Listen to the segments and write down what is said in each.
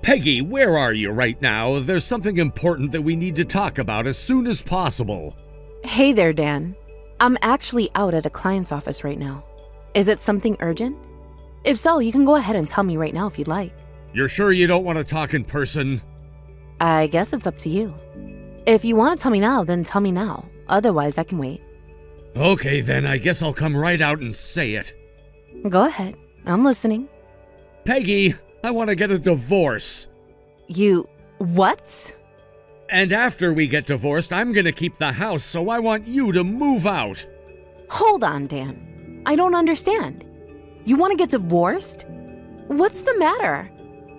Peggy, where are you right now? There's something important that we need to talk about as soon as possible. Hey there, Dan. I'm actually out at a client's office right now. Is it something urgent? If so, you can go ahead and tell me right now if you'd like. You're sure you don't want to talk in person? I guess it's up to you. If you want to tell me now, then tell me now. Otherwise, I can wait. Okay, then I guess I'll come right out and say it. Go ahead. I'm listening. Peggy, I want to get a divorce. You... what? And after we get divorced, I'm gonna keep the house, so I want you to move out. Hold on, Dan. I don't understand. You want to get divorced? What's the matter?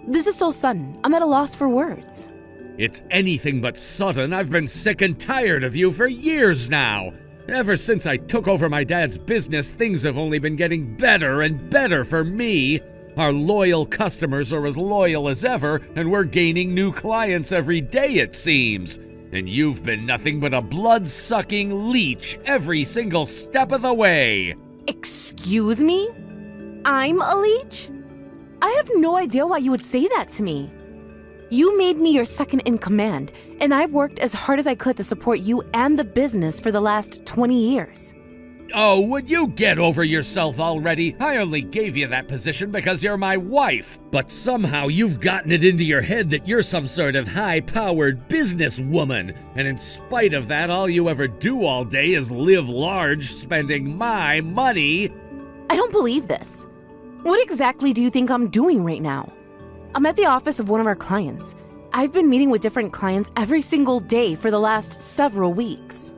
This is so sudden. I'm at a loss for words. It's anything but sudden. I've been sick and tired of you for years now. Ever since I took over my dad's business, things have only been getting better and better for me. Our loyal customers are as loyal as ever, and we're gaining new clients every day, it seems. And you've been nothing but a blood-sucking leech every single step of the way. Excuse me? I'm a leech? I have no idea why you would say that to me. You made me your second in command, and I've worked as hard as I could to support you and the business for the last 20 years. Oh, would you get over yourself already? I only gave you that position because you're my wife. But somehow you've gotten it into your head that you're some sort of high-powered businesswoman. And in spite of that, all you ever do all day is live large, spending my money. I don't believe this. What exactly do you think I'm doing right now? I'm at the office of one of our clients. I've been meeting with different clients every single day for the last several weeks.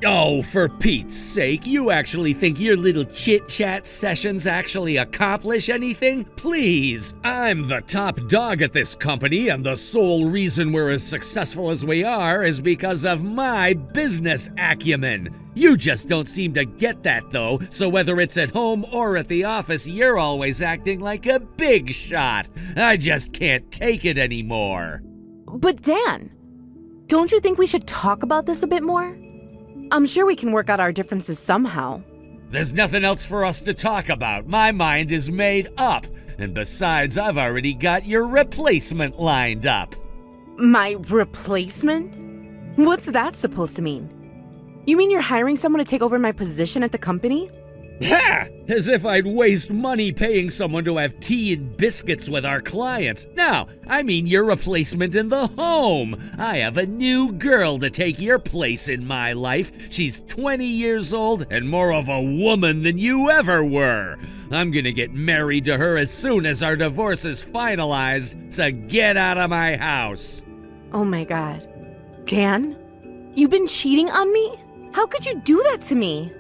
Oh, for Pete's sake, you actually think your little chit-chat sessions actually accomplish anything? Please, I'm the top dog at this company, and the sole reason we're as successful as we are is because of my business acumen. You just don't seem to get that, though, so whether it's at home or at the office, you're always acting like a big shot. I just can't take it anymore. But Dan, don't you think we should talk about this a bit more? I'm sure we can work out our differences somehow. There's nothing else for us to talk about. My mind is made up. And besides, I've already got your replacement lined up. My replacement? What's that supposed to mean? You mean you're hiring someone to take over my position at the company? Ha! As if I'd waste money paying someone to have tea and biscuits with our clients. No, I mean your replacement in the home. I have a new girl to take your place in my life. She's 20 years old and more of a woman than you ever were. I'm gonna get married to her as soon as our divorce is finalized, so get out of my house. Oh my God. Dan? You've been cheating on me? How could you do that to me?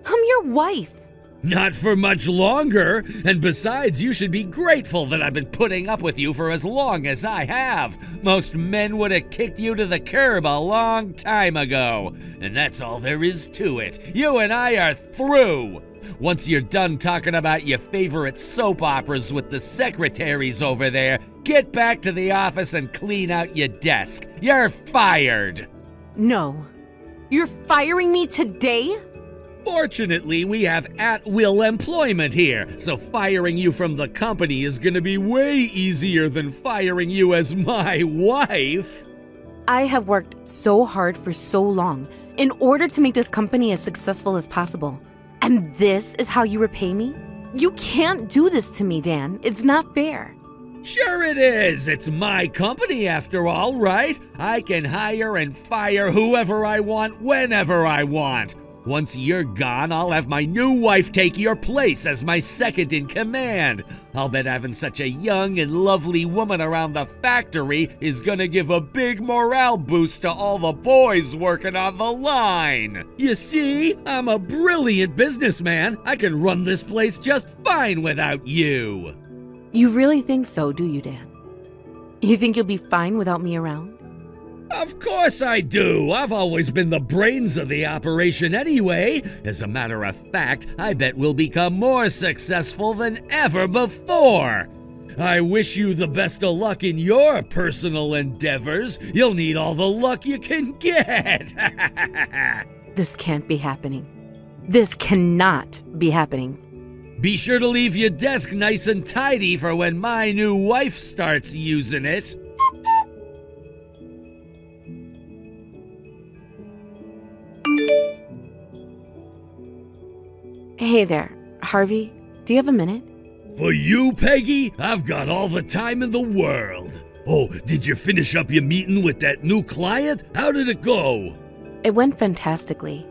I'm your wife. Not for much longer, and besides, you should be grateful that I've been putting up with you for as long as I have. Most men would have kicked you to the curb a long time ago, and that's all there is to it. You and I are through. Once you're done talking about your favorite soap operas with the secretaries over there, get back to the office and clean out your desk. You're fired. No. You're firing me today? Fortunately, we have at-will employment here, so firing you from the company is gonna be way easier than firing you as my wife. I have worked so hard for so long in order to make this company as successful as possible. And this is how you repay me? You can't do this to me, Dan. It's not fair. Sure it is. It's my company after all, right? I can hire and fire whoever I want whenever I want. Once you're gone, I'll have my new wife take your place as my second in command. I'll bet having such a young and lovely woman around the factory is gonna give a big morale boost to all the boys working on the line. You see, I'm a brilliant businessman. I can run this place just fine without you. You really think so, do you, Dan? You think you'll be fine without me around? Of course I do. I've always been the brains of the operation anyway. As a matter of fact, I bet we'll become more successful than ever before. I wish you the best of luck in your personal endeavors. You'll need all the luck you can get. This can't be happening. This cannot be happening. Be sure to leave your desk nice and tidy for when my new wife starts using it. Hey there, Harvey. Do you have a minute? For you, Peggy, I've got all the time in the world. Oh, did you finish up your meeting with that new client? How did it go? It went fantastically.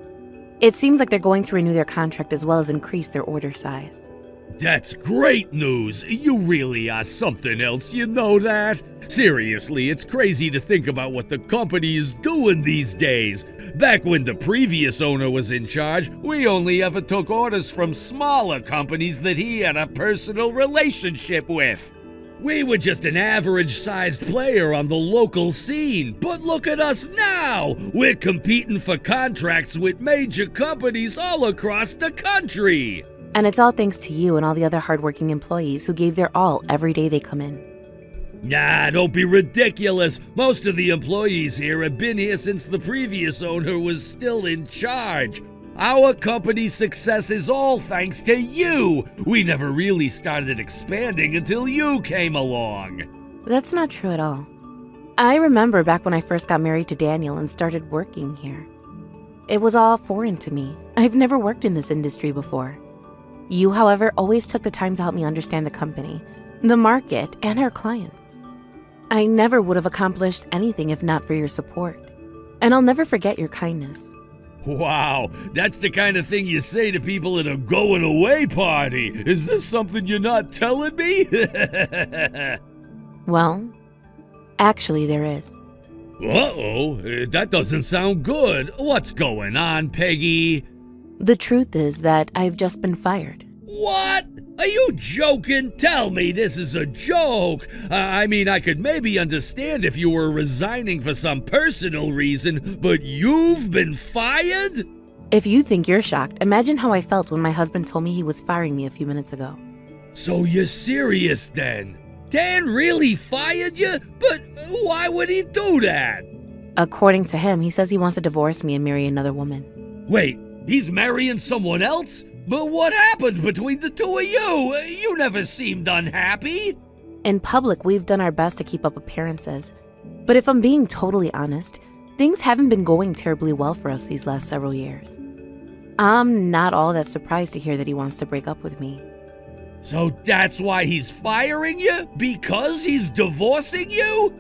It seems like they're going to renew their contract as well as increase their order size. That's great news. You really are something else, you know that? Seriously, it's crazy to think about what the company is doing these days. Back when the previous owner was in charge, we only ever took orders from smaller companies that he had a personal relationship with. We were just an average-sized player on the local scene, but look at us now! We're competing for contracts with major companies all across the country! And it's all thanks to you and all the other hardworking employees who gave their all every day they come in. Nah, don't be ridiculous. Most of the employees here have been here since the previous owner was still in charge. Our company's success is all thanks to you. We never really started expanding until you came along. That's not true at all. I remember back when I first got married to Daniel and started working here. It was all foreign to me. I've never worked in this industry before. You, however, always took the time to help me understand the company, the market, and our clients. I never would have accomplished anything if not for your support. And I'll never forget your kindness. Wow, that's the kind of thing you say to people at a going-away party. Is this something you're not telling me? Well, actually there is. Uh-oh, that doesn't sound good. What's going on, Peggy? The truth is that I've just been fired. What? Are you joking? Tell me this is a joke. I could maybe understand if you were resigning for some personal reason, but you've been fired? If you think you're shocked, imagine how I felt when my husband told me he was firing me a few minutes ago. So you're serious then? Dan really fired you? But why would he do that? According to him, he says he wants to divorce me and marry another woman. Wait, he's marrying someone else? But what happened between the two of you? You never seemed unhappy. In public, we've done our best to keep up appearances. But if I'm being totally honest, things haven't been going terribly well for us these last several years. I'm not all that surprised to hear that he wants to break up with me. So that's why he's firing you? Because he's divorcing you?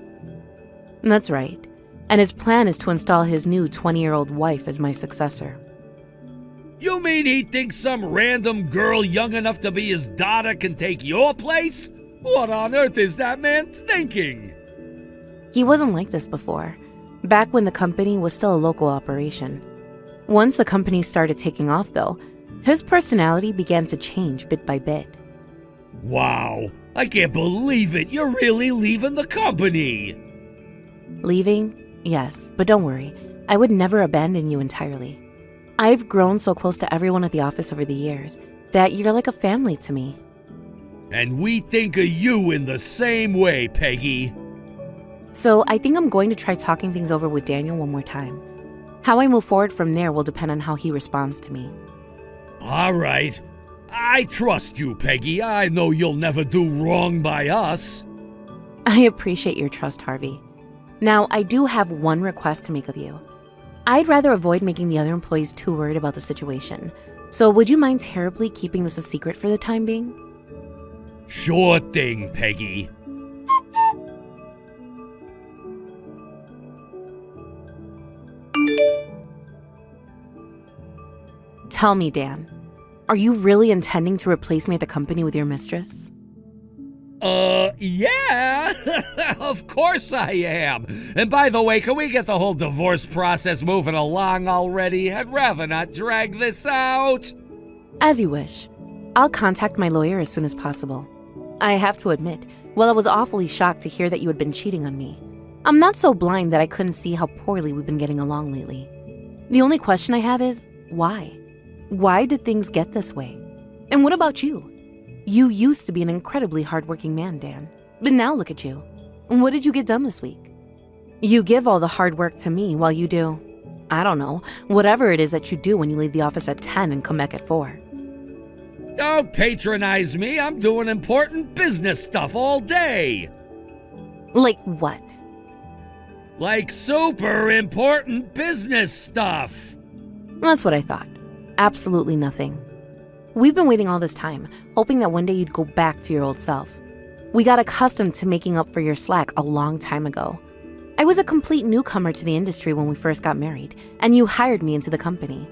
That's right. And his plan is to install his new 20-year-old wife as my successor. You mean he thinks some random girl young enough to be his daughter can take your place? What on earth is that man thinking? He wasn't like this before, back when the company was still a local operation. Once the company started taking off, though, his personality began to change bit by bit. Wow, I can't believe it. You're really leaving the company. Leaving? Yes, but don't worry. I would never abandon you entirely. I've grown so close to everyone at the office over the years that you're like a family to me. And we think of you in the same way, Peggy. So I think I'm going to try talking things over with Daniel one more time. How I move forward from there will depend on how he responds to me. All right. I trust you, Peggy. I know you'll never do wrong by us. I appreciate your trust, Harvey. Now, I do have one request to make of you. I'd rather avoid making the other employees too worried about the situation. So would you mind terribly keeping this a secret for the time being? Sure thing, Peggy. Tell me, Dan, are you really intending to replace me at the company with your mistress? Yeah, of course I am. And by the way, can we get the whole divorce process moving along already? I'd rather not drag this out. As you wish. I'll contact my lawyer as soon as possible. I have to admit, while I was awfully shocked to hear that you had been cheating on me, I'm not so blind that I couldn't see how poorly we've been getting along lately. The only question I have is, why? Why did things get this way? And what about you? You used to be an incredibly hardworking man, Dan. But now look at you. What did you get done this week? You give all the hard work to me while you do, I don't know, whatever it is that you do when you leave the office at 10 and come back at 4. Don't patronize me. I'm doing important business stuff all day. Like what? Like super important business stuff. That's what I thought. Absolutely nothing. We've been waiting all this time, hoping that one day you'd go back to your old self. We got accustomed to making up for your slack a long time ago. I was a complete newcomer to the industry when we first got married, and you hired me into the company.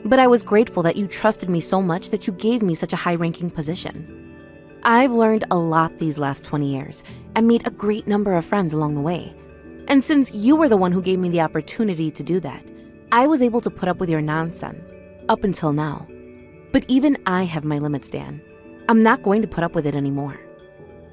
But I was grateful that you trusted me so much that you gave me such a high-ranking position. I've learned a lot these last 20 years and made a great number of friends along the way. And since you were the one who gave me the opportunity to do that, I was able to put up with your nonsense, up until now. But even I have my limits, Dan. I'm not going to put up with it anymore.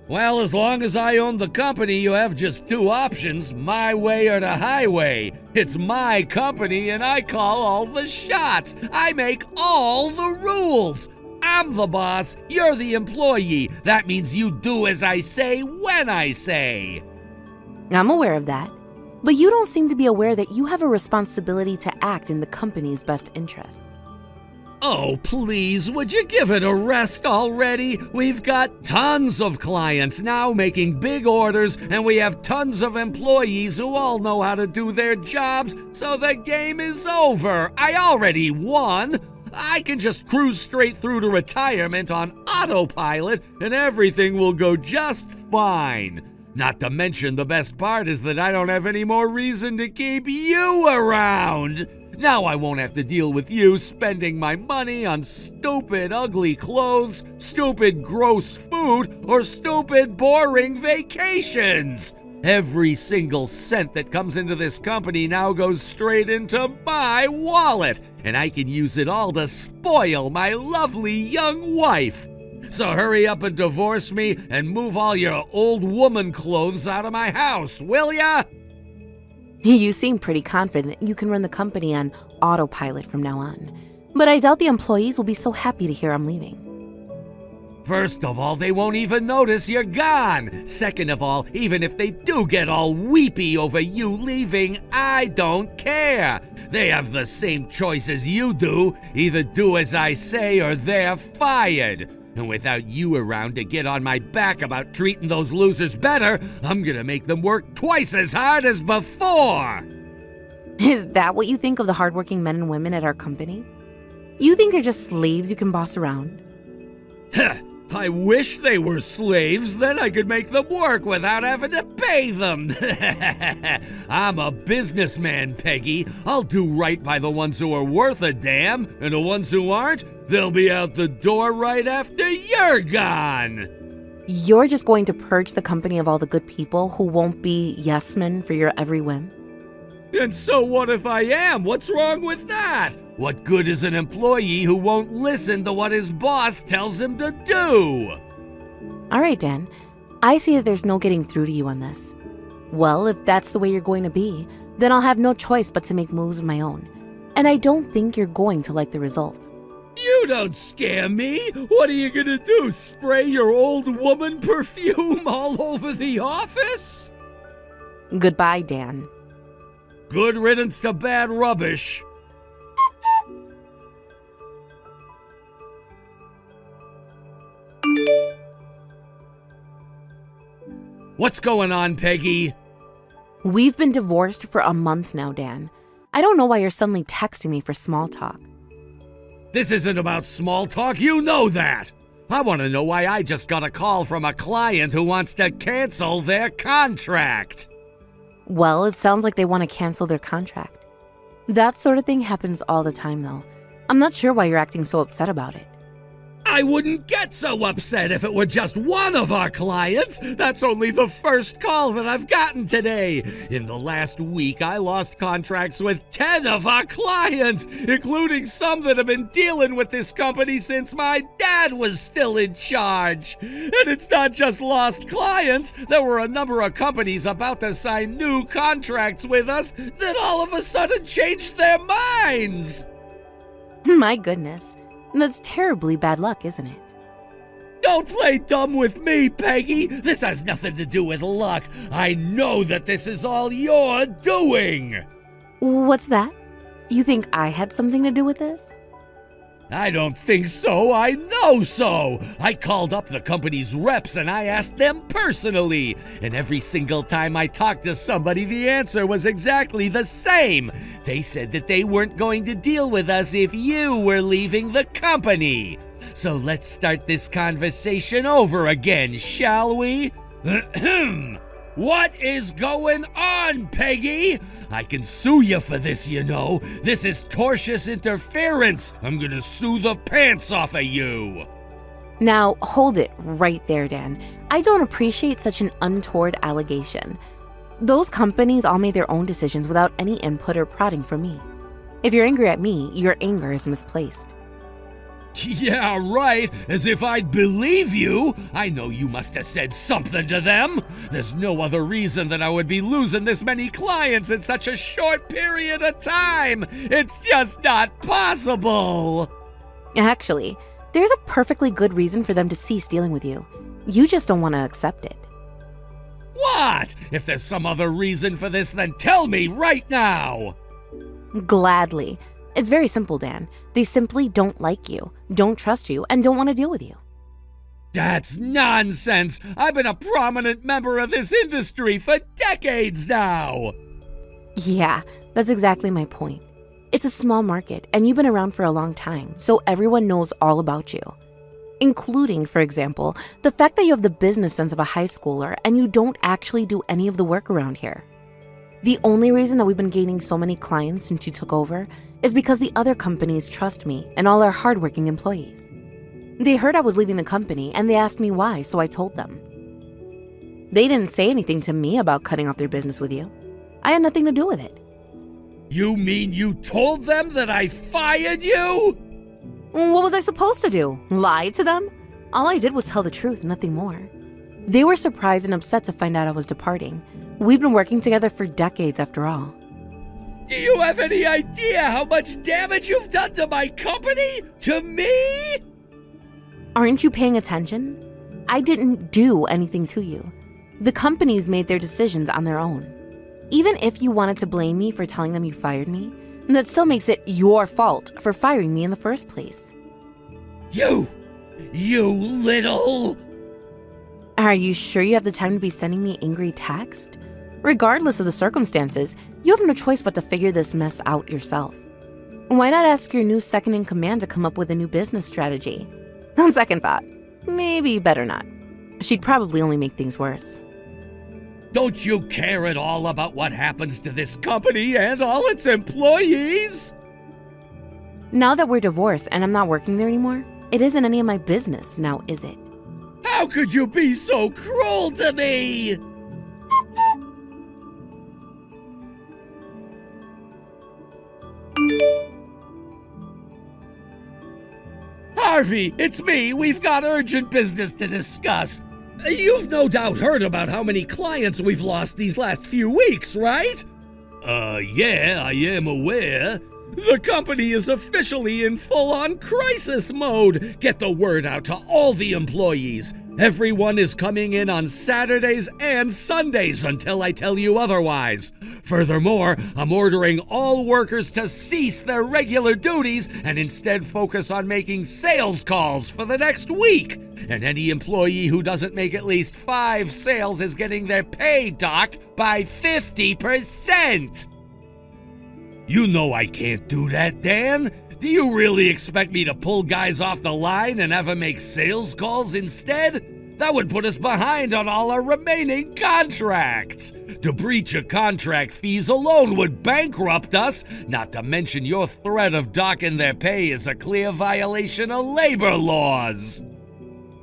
Well, as long as I own the company, you have just two options, my way or the highway. It's my company and I call all the shots. I make all the rules. I'm the boss, you're the employee. That means you do as I say when I say. I'm aware of that. But you don't seem to be aware that you have a responsibility to act in the company's best interest. Oh, please, would you give it a rest already? We've got tons of clients now making big orders, and we have tons of employees who all know how to do their jobs, so the game is over. I already won. I can just cruise straight through to retirement on autopilot, and everything will go just fine. Not to mention the best part is that I don't have any more reason to keep you around. Now I won't have to deal with you spending my money on stupid, ugly clothes, stupid, gross food, or stupid, boring vacations. Every single cent that comes into this company now goes straight into my wallet, and I can use it all to spoil my lovely young wife. So hurry up and divorce me and move all your old woman clothes out of my house, will ya? You seem pretty confident that you can run the company on autopilot from now on. But I doubt the employees will be so happy to hear I'm leaving. First of all, they won't even notice you're gone. Second of all, even if they do get all weepy over you leaving, I don't care. They have the same choice as you do. Either do as I say or they're fired. And without you around to get on my back about treating those losers better, I'm gonna make them work twice as hard as before! Is that what you think of the hardworking men and women at our company? You think they're just slaves you can boss around? Heh, I wish they were slaves, then I could make them work without having to pay them. I'm a businessman, Peggy. I'll do right by the ones who are worth a damn, and the ones who aren't, they'll be out the door right after you're gone. You're just going to purge the company of all the good people who won't be yes men for your every whim? And so what if I am? What's wrong with that? What good is an employee who won't listen to what his boss tells him to do? All right, Dan. I see that there's no getting through to you on this. Well, if that's the way you're going to be, then I'll have no choice but to make moves of my own. And I don't think you're going to like the result. You don't scare me. What are you gonna do? Spray your old woman perfume all over the office? Goodbye, Dan. Good riddance to bad rubbish. What's going on, Peggy? We've been divorced for a month now, Dan. I don't know why you're suddenly texting me for small talk. This isn't about small talk, you know that. I want to know why I just got a call from a client who wants to cancel their contract. Well, it sounds like they want to cancel their contract. That sort of thing happens all the time, though. I'm not sure why you're acting so upset about it. I wouldn't get so upset if it were just one of our clients. That's only the first call that I've gotten today. In the last week, I lost contracts with 10 of our clients, including some that have been dealing with this company since my dad was still in charge. And it's not just lost clients. There were a number of companies about to sign new contracts with us that all of a sudden changed their minds. My goodness. That's terribly bad luck, isn't it? Don't play dumb with me, Peggy. This has nothing to do with luck. I know that this is all you're doing. What's that? You think I had something to do with this? I don't think so, I know so. I called up the company's reps and I asked them personally. And every single time I talked to somebody, the answer was exactly the same. They said that they weren't going to deal with us if you were leaving the company. So let's start this conversation over again, shall we? What is going on, Peggy? I can sue you for this, you know. This is tortious interference. I'm gonna sue the pants off of you. Now, hold it right there, Dan. I don't appreciate such an untoward allegation. Those companies all made their own decisions without any input or prodding from me. If you're angry at me, your anger is misplaced. Yeah, right. As if I'd believe you. I know you must have said something to them. There's no other reason that I would be losing this many clients in such a short period of time. It's just not possible. Actually, there's a perfectly good reason for them to cease dealing with you. You just don't want to accept it. What? If there's some other reason for this, then tell me right now. Gladly. It's very simple, Dan. They simply don't like you, don't trust you, and don't want to deal with you. That's nonsense. I've been a prominent member of this industry for decades now. Yeah, that's exactly my point. It's a small market, and you've been around for a long time, so everyone knows all about you. Including, for example, the fact that you have the business sense of a high schooler and you don't actually do any of the work around here. The only reason that we've been gaining so many clients since you took over is because the other companies trust me and all our hardworking employees. They heard I was leaving the company and they asked me why, so I told them. They didn't say anything to me about cutting off their business with you. I had nothing to do with it. You mean you told them that I fired you? What was I supposed to do? Lie to them? All I did was tell the truth, nothing more. They were surprised and upset to find out I was departing. We've been working together for decades after all. Do you have any idea how much damage you've done to my company? To me? Aren't you paying attention? I didn't do anything to you. The companies made their decisions on their own. Even if you wanted to blame me for telling them you fired me, that still makes it your fault for firing me in the first place. You little... Are you sure you have the time to be sending me angry text? Regardless of the circumstances, you have no choice but to figure this mess out yourself. Why not ask your new second-in-command to come up with a new business strategy? On second thought, maybe you better not. She'd probably only make things worse. Don't you care at all about what happens to this company and all its employees? Now that we're divorced and I'm not working there anymore, it isn't any of my business now, is it? How could you be so cruel to me? Harvey, it's me. We've got urgent business to discuss. You've no doubt heard about how many clients we've lost these last few weeks, right? Yeah, I am aware. The company is officially in full-on crisis mode. Get the word out to all the employees. Everyone is coming in on Saturdays and Sundays until I tell you otherwise. Furthermore, I'm ordering all workers to cease their regular duties and instead focus on making sales calls for the next week. And any employee who doesn't make at least 5 sales is getting their pay docked by 50%. You know I can't do that, Dan. Do you really expect me to pull guys off the line and have them make sales calls instead? That would put us behind on all our remaining contracts. To breach of contract fees alone would bankrupt us, not to mention your threat of docking their pay is a clear violation of labor laws.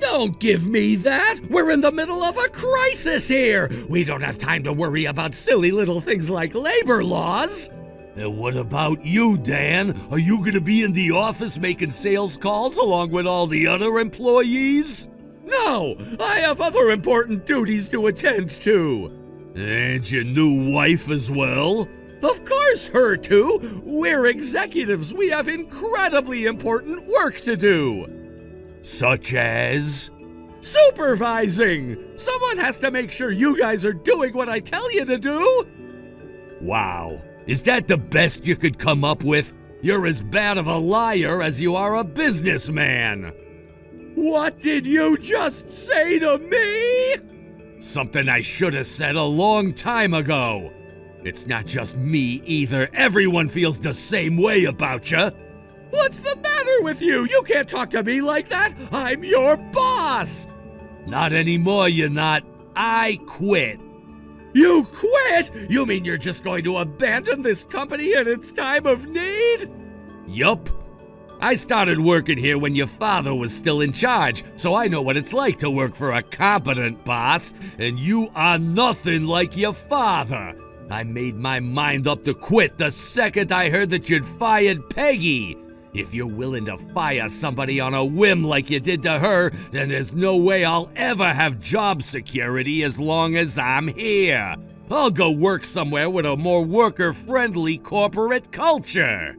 Don't give me that! We're in the middle of a crisis here! We don't have time to worry about silly little things like labor laws! And what about you, Dan? Are you going to be in the office making sales calls along with all the other employees? No, I have other important duties to attend to. And your new wife as well? Of course, her too. We're executives. We have incredibly important work to do. Such as? Supervising! Someone has to make sure you guys are doing what I tell you to do. Wow. Is that the best you could come up with? You're as bad of a liar as you are a businessman. What did you just say to me? Something I should have said a long time ago. It's not just me either. Everyone feels the same way about you. What's the matter with you? You can't talk to me like that. I'm your boss. Not anymore, you're not. I quit. You quit? You mean you're just going to abandon this company in its time of need? Yup. I started working here when your father was still in charge, so I know what it's like to work for a competent boss, and you are nothing like your father. I made my mind up to quit the second I heard that you'd fired Peggy. If you're willing to fire somebody on a whim like you did to her, then there's no way I'll ever have job security as long as I'm here. I'll go work somewhere with a more worker-friendly corporate culture.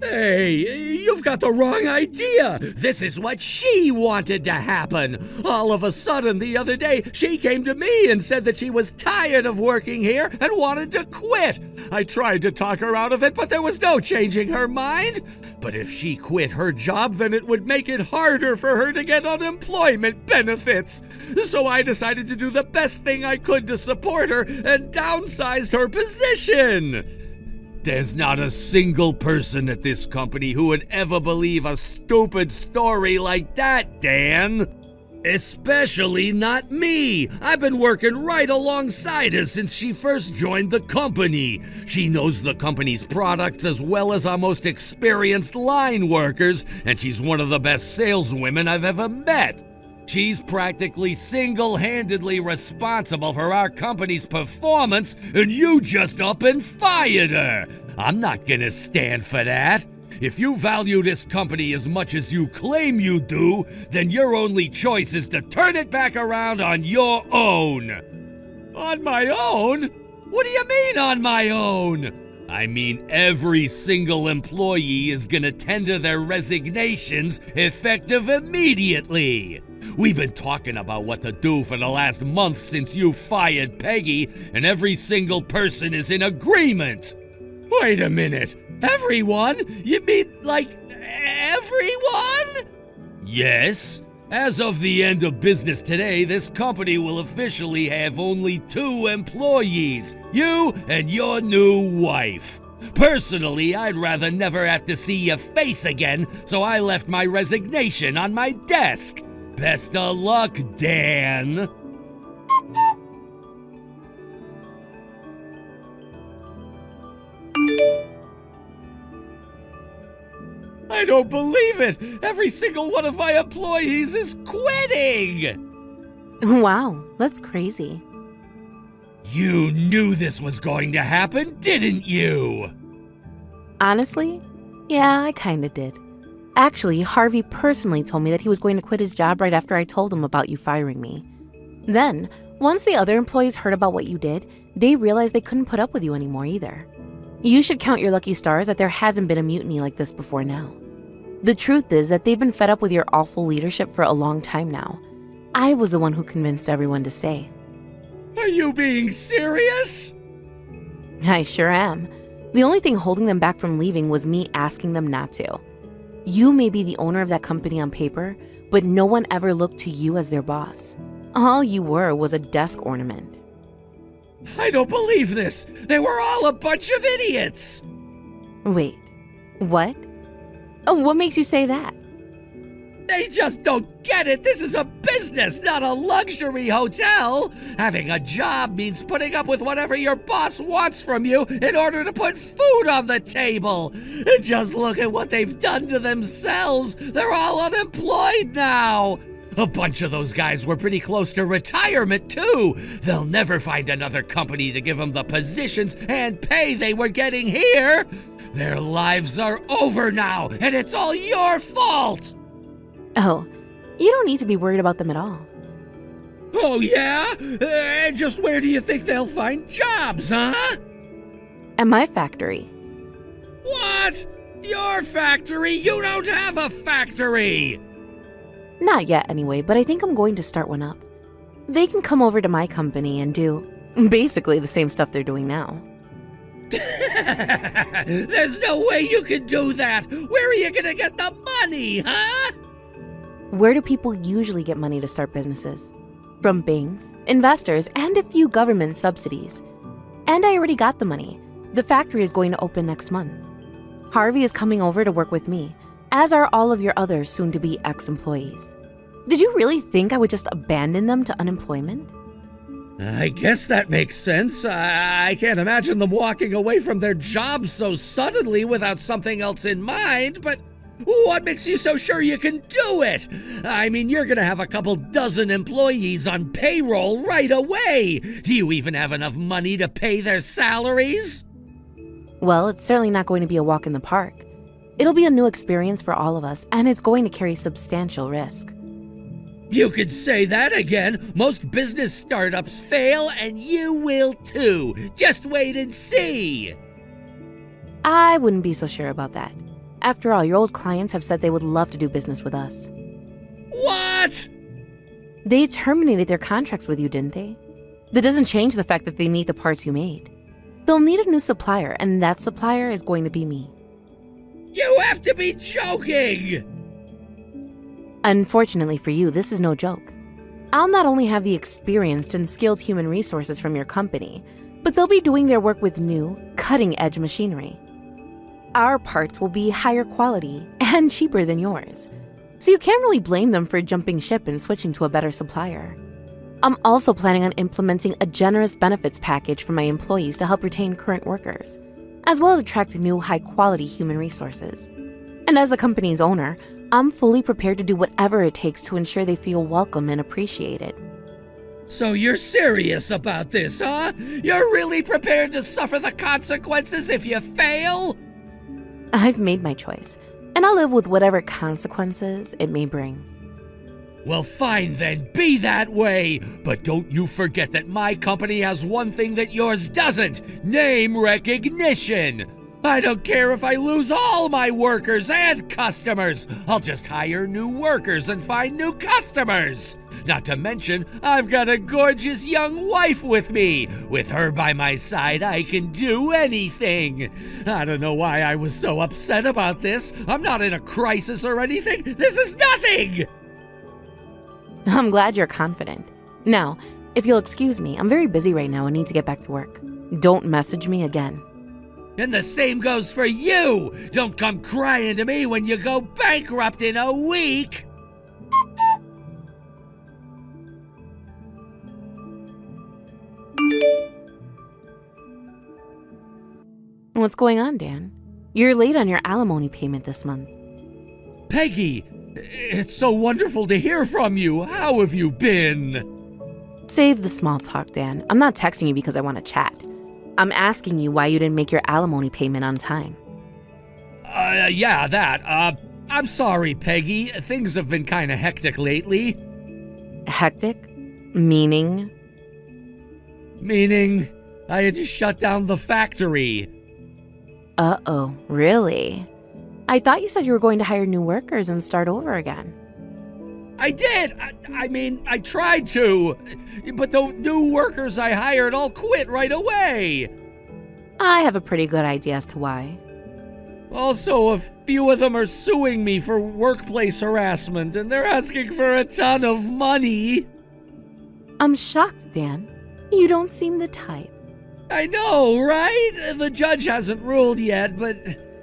Hey, you've got the wrong idea. This is what she wanted to happen. All of a sudden, the other day, she came to me and said that she was tired of working here and wanted to quit. I tried to talk her out of it, but there was no changing her mind. But if she quit her job, then it would make it harder for her to get unemployment benefits. So I decided to do the best thing I could to support her and downsized her position. There's not a single person at this company who would ever believe a stupid story like that, Dan. Especially not me. I've been working right alongside her since she first joined the company. She knows the company's products as well as our most experienced line workers, and she's one of the best saleswomen I've ever met. She's practically single-handedly responsible for our company's performance, and you just up and fired her. I'm not gonna stand for that. If you value this company as much as you claim you do, then your only choice is to turn it back around on your own. On my own? What do you mean on my own? I mean every single employee is gonna tender their resignations effective immediately. We've been talking about what to do for the last month since you fired Peggy, and every single person is in agreement. Wait a minute. Everyone? You mean, like, everyone? Yes. As of the end of business today, this company will officially have only 2 employees, you and your new wife. Personally, I'd rather never have to see your face again, so I left my resignation on my desk. Best of luck, Dan. I don't believe it! Every single one of my employees is quitting! Wow, that's crazy. You knew this was going to happen, didn't you? Honestly, yeah, I kinda did. Actually, Harvey personally told me that he was going to quit his job right after I told him about you firing me. Then, once the other employees heard about what you did, they realized they couldn't put up with you anymore either. You should count your lucky stars that there hasn't been a mutiny like this before now. The truth is that they've been fed up with your awful leadership for a long time now. I was the one who convinced everyone to stay. Are you being serious? I sure am. The only thing holding them back from leaving was me asking them not to. You may be the owner of that company on paper, but no one ever looked to you as their boss. All you were was a desk ornament. I don't believe this! They were all a bunch of idiots! Wait, what? Oh, what makes you say that? They just don't get it! This is a business, not a luxury hotel! Having a job means putting up with whatever your boss wants from you in order to put food on the table! And just look at what they've done to themselves! They're all unemployed now! A bunch of those guys were pretty close to retirement, too! They'll never find another company to give them the positions and pay they were getting here! Their lives are over now, and it's all your fault! Oh, you don't need to be worried about them at all. Oh, yeah? Just where do you think they'll find jobs, huh? At my factory. What? Your factory? You don't have a factory! Not yet anyway, but I think I'm going to start one up. They can come over to my company and do basically the same stuff they're doing now. There's no way you can do that! Where are you gonna get the money, huh? Where do people usually get money to start businesses? From banks, investors, and a few government subsidies. And I already got the money. The factory is going to open next month. Harvey is coming over to work with me, as are all of your other soon-to-be ex-employees. Did you really think I would just abandon them to unemployment? I guess that makes sense. I can't imagine them walking away from their jobs so suddenly without something else in mind, but what makes you so sure you can do it? I mean, you're gonna have a couple dozen employees on payroll right away. Do you even have enough money to pay their salaries? Well, it's certainly not going to be a walk in the park. It'll be a new experience for all of us, and it's going to carry substantial risk. You could say that again. Most business startups fail, and you will too. Just wait and see. I wouldn't be so sure about that. After all, your old clients have said they would love to do business with us. What? They terminated their contracts with you, didn't they? That doesn't change the fact that they need the parts you made. They'll need a new supplier, and that supplier is going to be me. You have to be joking! Unfortunately for you, this is no joke. I'll not only have the experienced and skilled human resources from your company, but they'll be doing their work with new, cutting-edge machinery. Our parts will be higher quality and cheaper than yours, so you can't really blame them for jumping ship and switching to a better supplier. I'm also planning on implementing a generous benefits package for my employees to help retain current workers, as well as attract new high-quality human resources. And as the company's owner, I'm fully prepared to do whatever it takes to ensure they feel welcome and appreciated. So you're serious about this, huh? You're really prepared to suffer the consequences if you fail? I've made my choice, and I'll live with whatever consequences it may bring. Well, fine then, be that way. But don't you forget that my company has one thing that yours doesn't: name recognition. I don't care if I lose all my workers and customers. I'll just hire new workers and find new customers. Not to mention, I've got a gorgeous young wife with me. With her by my side, I can do anything. I don't know why I was so upset about this. I'm not in a crisis or anything. This is nothing. I'm glad you're confident. Now, if you'll excuse me, I'm very busy right now and need to get back to work. Don't message me again. And the same goes for you. Don't come crying to me when you go bankrupt in a week. What's going on, Dan? You're late on your alimony payment this month. Peggy, it's so wonderful to hear from you. How have you been? Save the small talk, Dan. I'm not texting you because I want to chat. I'm asking you why you didn't make your alimony payment on time. Yeah, that. I'm sorry, Peggy. Things have been kind of hectic lately. Hectic? Meaning? Meaning, I had to shut down the factory. Uh-oh, really? I thought you said you were going to hire new workers and start over again. I did! I mean, I tried to, but the new workers I hired all quit right away. I have a pretty good idea as to why. Also, a few of them are suing me for workplace harassment, and they're asking for a ton of money. I'm shocked, Dan. You don't seem the type. I know, right? The judge hasn't ruled yet, but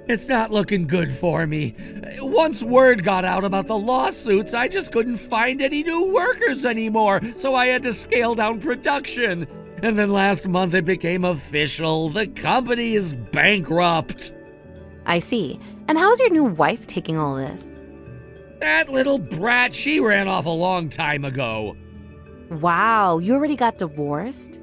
it's not looking good for me. Once word got out about the lawsuits, I just couldn't find any new workers anymore, so I had to scale down production. And then last month it became official. The company is bankrupt. I see. And how's your new wife taking all this? That little brat, she ran off a long time ago. Wow, you already got divorced?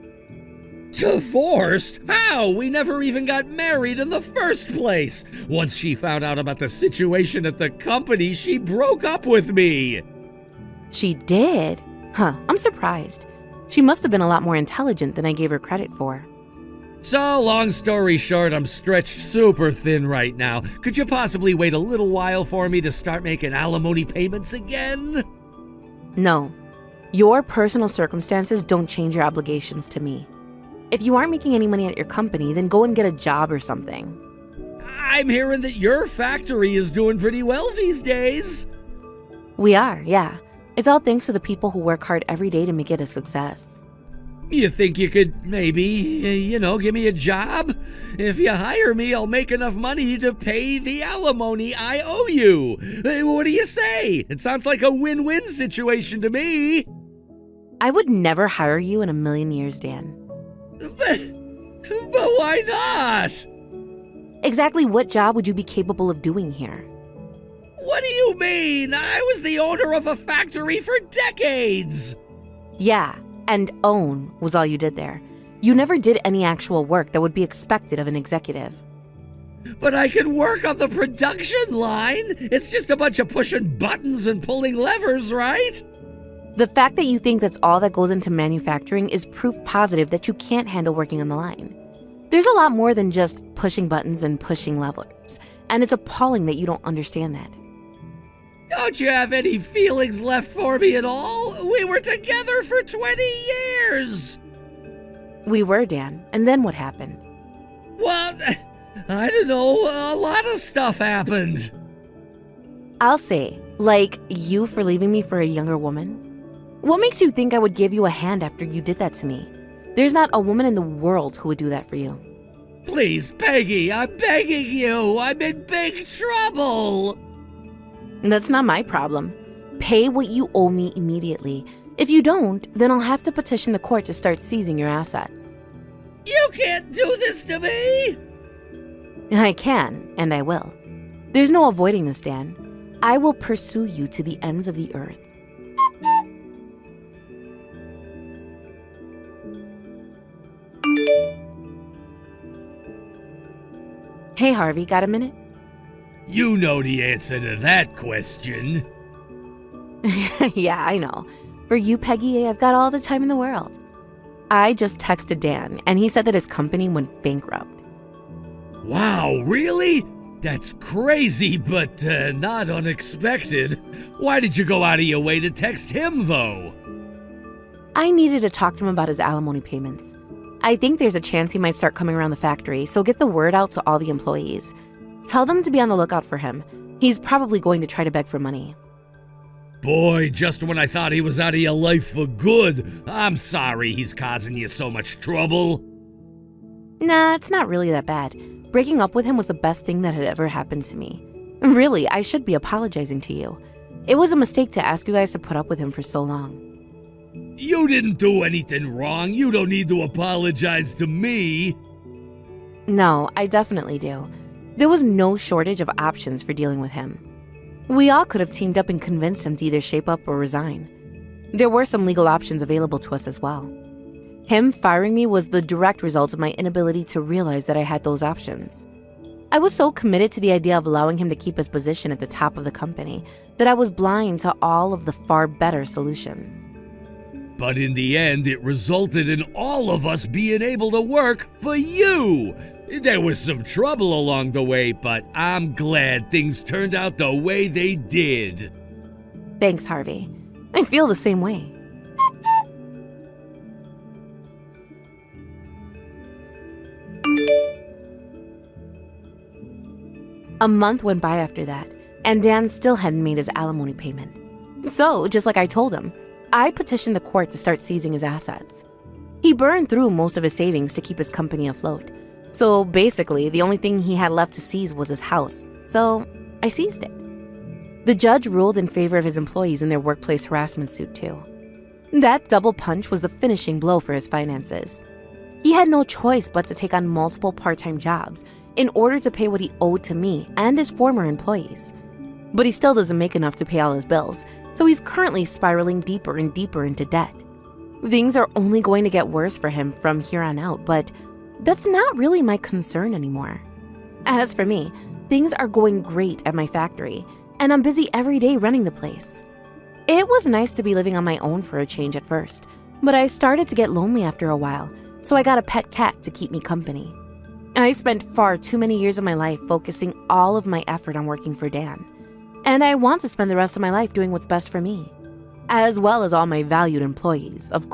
Divorced? How? We never even got married in the first place. Once she found out about the situation at the company, she broke up with me. She did? Huh, I'm surprised. She must have been a lot more intelligent than I gave her credit for. So, long story short, I'm stretched super thin right now. Could you possibly wait a little while for me to start making alimony payments again? No. Your personal circumstances don't change your obligations to me. If you aren't making any money at your company, then go and get a job or something. I'm hearing that your factory is doing pretty well these days. We are, yeah. It's all thanks to the people who work hard every day to make it a success. You think you could maybe, give me a job? If you hire me, I'll make enough money to pay the alimony I owe you. What do you say? It sounds like a win-win situation to me. I would never hire you in a million years, Dan. But why not? Exactly what job would you be capable of doing here? What do you mean? I was the owner of a factory for decades. Yeah, and own was all you did there. You never did any actual work that would be expected of an executive. But I can work on the production line. It's just a bunch of pushing buttons and pulling levers, right? The fact that you think that's all that goes into manufacturing is proof positive that you can't handle working on the line. There's a lot more than just pushing buttons and pushing levers, and it's appalling that you don't understand that. Don't you have any feelings left for me at all? We were together for 20 years. We were, Dan, and then what happened? Well, I don't know, a lot of stuff happened. I'll say, like you for leaving me for a younger woman? What makes you think I would give you a hand after you did that to me? There's not a woman in the world who would do that for you. Please, Peggy, I'm begging you. I'm in big trouble. That's not my problem. Pay what you owe me immediately. If you don't, then I'll have to petition the court to start seizing your assets. You can't do this to me. I can, and I will. There's no avoiding this, Dan. I will pursue you to the ends of the earth. Hey, Harvey, got a minute? You know the answer to that question. Yeah, I know. For you, Peggy, I've got all the time in the world. I just texted Dan, and he said that his company went bankrupt. Wow, really? That's crazy, but not unexpected. Why did you go out of your way to text him, though? I needed to talk to him about his alimony payments. I think there's a chance he might start coming around the factory, so get the word out to all the employees. Tell them to be on the lookout for him. He's probably going to try to beg for money. Boy, just when I thought he was out of your life for good. I'm sorry he's causing you so much trouble. Nah, it's not really that bad. Breaking up with him was the best thing that had ever happened to me. Really, I should be apologizing to you. It was a mistake to ask you guys to put up with him for so long. You didn't do anything wrong. You don't need to apologize to me. No, I definitely do. There was no shortage of options for dealing with him. We all could have teamed up and convinced him to either shape up or resign. There were some legal options available to us as well. Him firing me was the direct result of my inability to realize that I had those options. I was so committed to the idea of allowing him to keep his position at the top of the company that I was blind to all of the far better solutions. But in the end, it resulted in all of us being able to work for you. There was some trouble along the way, but I'm glad things turned out the way they did. Thanks, Harvey. I feel the same way. A month went by after that, and Dan still hadn't made his alimony payment. So, just like I told him, I petitioned the court to start seizing his assets. He burned through most of his savings to keep his company afloat. So basically, the only thing he had left to seize was his house. So I seized it. The judge ruled in favor of his employees in their workplace harassment suit too. That double punch was the finishing blow for his finances. He had no choice but to take on multiple part-time jobs in order to pay what he owed to me and his former employees. But he still doesn't make enough to pay all his bills, so he's currently spiraling deeper and deeper into debt. Things are only going to get worse for him from here on out, but that's not really my concern anymore. As for me, things are going great at my factory, and I'm busy every day running the place. It was nice to be living on my own for a change at first, but I started to get lonely after a while, so I got a pet cat to keep me company. I spent far too many years of my life focusing all of my effort on working for Dan, and I want to spend the rest of my life doing what's best for me, as well as all my valued employees, of